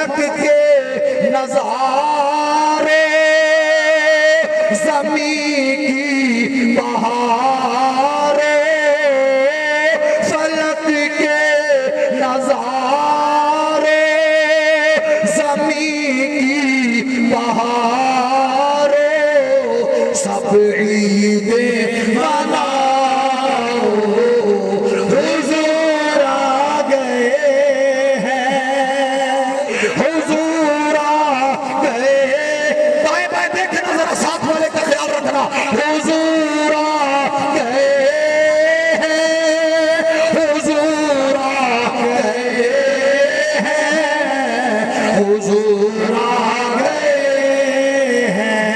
فلک کے نظارے زمین کی بہارے فلک کے نظارے زمین کی بہارے سب عیدیں مناؤ حضور آ گئے ہیں حضور آ گئے بائیں بائیں دیکھنا ذرا ساتھ والے کا خیال رکھنا حضور آ گئے ہیں حضور آ گئے ہیں حضور آ گئے ہیں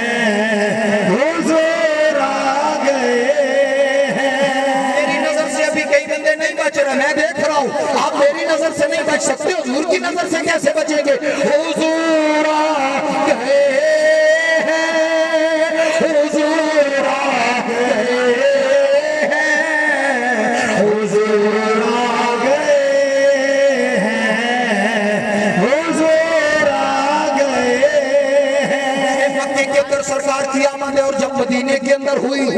حضور آ گئے ہیں میری نظر سے ابھی کئی بندے نہیں بچ رہے میں دیکھ رہا ہوں آپ میری نظر سے نہیں بچ سکتے حضور کی نظر سے کیسے بچیں گے حضور آ گئے ہیں حضور آ گئے ہیں حضور آ گئے ہیں حضور آ گئے ہیں مکے کے اندر سرکار کی آمد ہے اور جب مدینے کے اندر ہوئی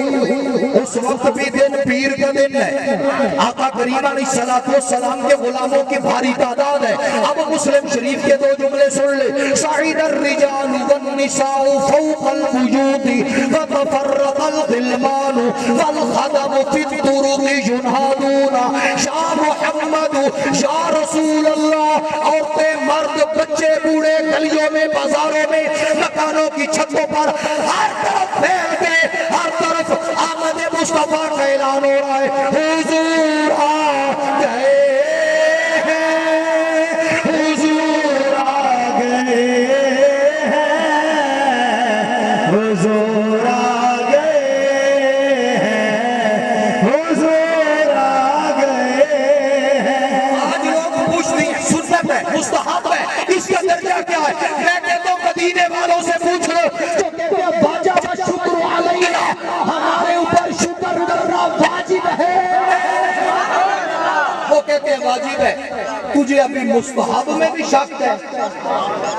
اس وقت بھی دن پیر کا دن ہے آقا کریم علیہ السلام کے غلاموں کی بھاری تعداد ہے اب مسلم شریف کے دو جملے سن لے صعید الرجال والنساء فوق الوجود وتفرق الغلمان والخدم في الطرق ينادون یا محمد یا رسول اللہ عورتیں مرد بچے بوڑھے گلیوں میں بازاروں میں مکانوں کی چھتوں پر ہر طرف پھیل کے ہر طرف آمد مصطفیٰ کا اعلان ہو رہا ہے حضور آ گئے ہیں حضور آ گئے ہیں حضور آ گئے ہیں حضور آ گئے ہیں آج لوگ پوچھتے ہیں سنت ہے مستحب ہے اس کا درجہ کیا ہے میں کہتا ہوں مدینے والوں سے پوچھ لو تو کہتے ہیں باجا شکر علینا ہمارے اوپر شکر کرنا واجب ہے وہ کہتے ہیں واجب ہے تجھے ابھی مستحب میں بھی شک ہے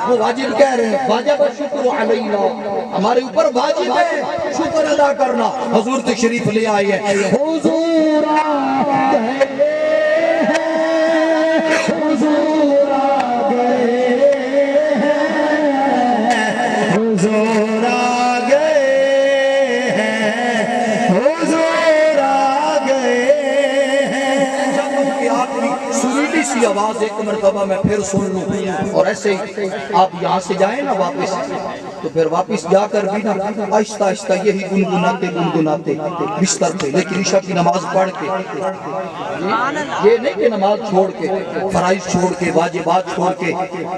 وہ واجب کہہ رہے ہیں واجب شکر علینا ہمارے اوپر واجب ہے شکر ادا کرنا حضور تشریف لے آئے ہیں حضور آ گئے ہیں حضور آ گئے ہیں حضور آ گئے ہیں حضور آ گئے ہیں جب ان کی آخری سریلی سی آواز ایک مرتبہ میں پھر سن لوں اور ایسے ہی آپ یہاں سے جائیں نا واپس تو پھر واپس جا کر بھی نا آہستہ آہستہ یہی گنگناتے بستر پہ لیکن عشاء کی نماز پڑھ کے یہ نہیں کہ نماز چھوڑ کے فرائض چھوڑ کے واجبات چھوڑ کے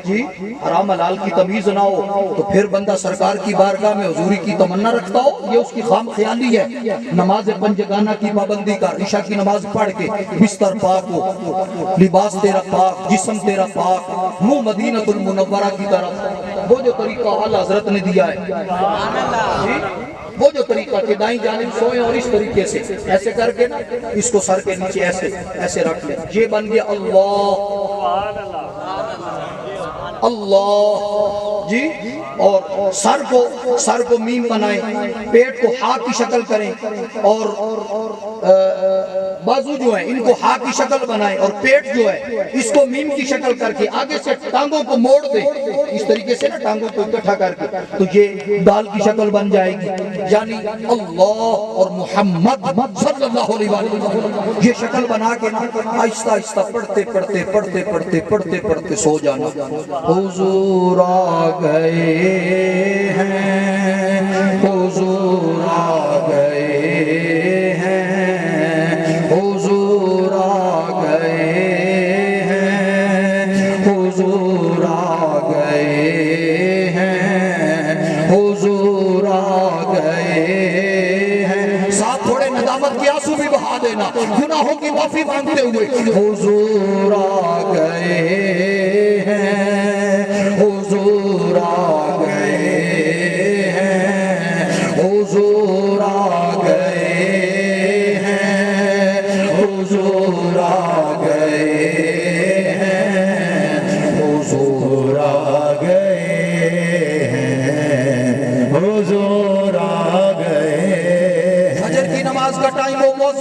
جی حرام حلال کی تمیز نہ ہو تو پھر بندہ سرکار کی بارگاہ میں حضوری کی تمنا رکھتا ہو یہ اس کی خام خیالی ہے نماز پنجگانہ کی پابندی کا عشاء کی نماز پڑھ کے بستر پاک ہو لباس تیرا پاک جسم تیرا پاک منہ مدینہ المنورہ کی طرف وہ جو طریقہ اعلیٰ حضرت نے دیا ہے وہ جو طریقہ کہ دائیں جانب سوئیں اور اس طریقے سے ایسے کر کے نا اس کو سر کے نیچے ایسے رکھ لیں یہ بن گیا اللہ اللہ جی اور سر کو میم بنائیں پیٹ کو ہا کی شکل کریں اور بازو جو ہیں ان کو ہا کی شکل بنائیں اور پیٹ جو ہے اس کو میم کی شکل کر کے آگے سے ٹانگوں کو موڑ دیں اس طریقے سے نا ٹانگوں کو اکٹھا کر کے تو یہ دال کی شکل بن جائے گی یعنی اللہ اور محمد صلی اللہ علیہ وسلم یہ شکل بنا کے نا آہستہ آہستہ پڑھتے سو جانا حضور آ گئے ہیں حضور آ گئے ہیں حضور آ گئے ہیں حضور آ گئے ہیں حضور آ گئے ہیں ساتھ تھوڑے ندامت کی آنسو بھی بہا دینا گناہوں کی معافی مانگتے ہوئے حضور آ گئے ہیں حضور آ گئے ہیں حضور آ گئے ہیں حضور آ گئے ہیں حضور آ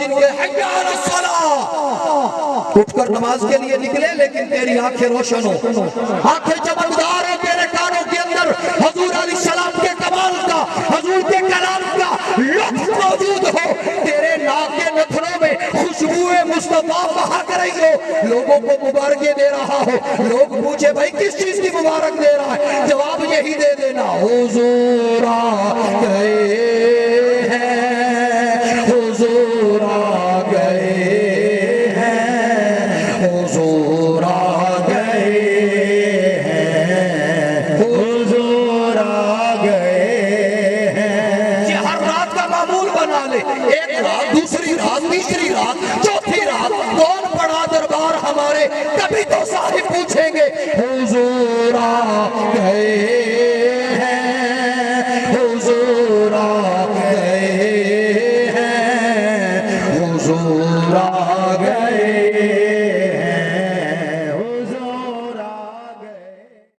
مؤذن کے حی علی الصلاۃ، اٹھ کر نماز کے لیے نکلے، لیکن تیری آنکھیں روشن ہو، آنکھیں چمکدار ہو، تیرے کانوں کے اندر حضور علیہ السلام کے کمال کا، حضور کے کلام کا لطف موجود ہو، تیرے ناک کے نتھنوں میں خوشبو مصطفیٰ بہک رہی ہو، لوگوں کو مبارکیں دے رہا ہو، لوگ پوچھے بھائی کس چیز کی مبارک دے رہا ہے، جواب یہی دے دینا، حضور آ گئے